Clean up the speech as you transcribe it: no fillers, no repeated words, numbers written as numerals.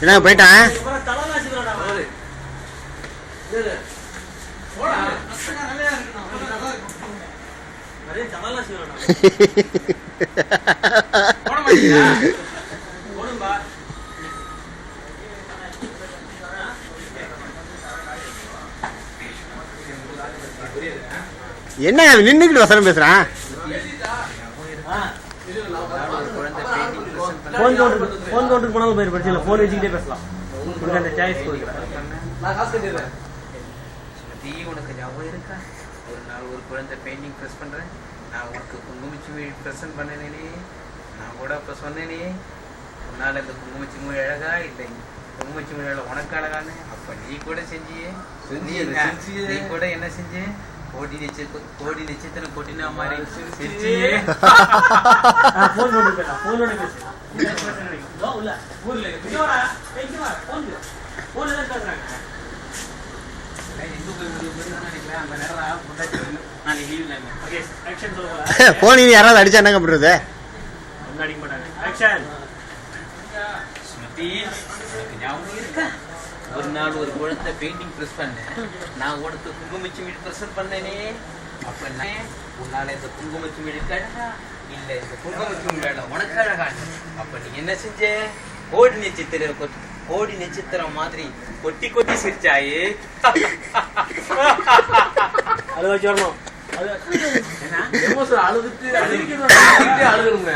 என்ன போயிட்டான் என்ன நின்னுக்கிட்டு வசனம் பேசுறான்? போனாலும் போய் படிச்சு போன் வச்சுக்கிட்டே பேசலாம். அந்த சாய்ஸ் உனக்கு ஞாபகம் இருக்கா? ஒரு நாள் ஒரு குழந்தை பெயிண்டிங் ப்ரெஸ் பண்றேன், நான் உனக்கு குங்குமச்சிமி ப்ரெசன்ட் பண்ணனே, நான் கூட அப்ப சொன்னேனே உன்னால இந்த குங்குமச்சிமி அழகா இல்லை, குங்குமச்சிமி உனக்கு அழகானு. அப்ப நீ கூட செஞ்சியே, நீ கூட என்ன செஞ்சே? கோடி நட்சத்திரம் கொட்டினா மாதிரி செஞ்சியே. போன் யாராவது அடிச்சா என்ன பண்றது? ஒரு நாள் ஒரு குழந்தை பெயிண்டிங் ப்ரெஸ் பண்ணேன், நான் உனக்கு குங்குமச்சிமி ப்ரெசன்ட் பண்ணேனே. அப்ப உன்னால இந்த குங்குமச்சிமி அழகா இல்ல, இந்த குங்குமச்சிமி உனக்கு அழகான. அப்ப நீ என்ன செஞ்ச? கோடி நட்சத்திரம் மாதிரி கொட்டி கொட்டி சிரிச்சாயே. அழுதுட்டு அழுகுங்க.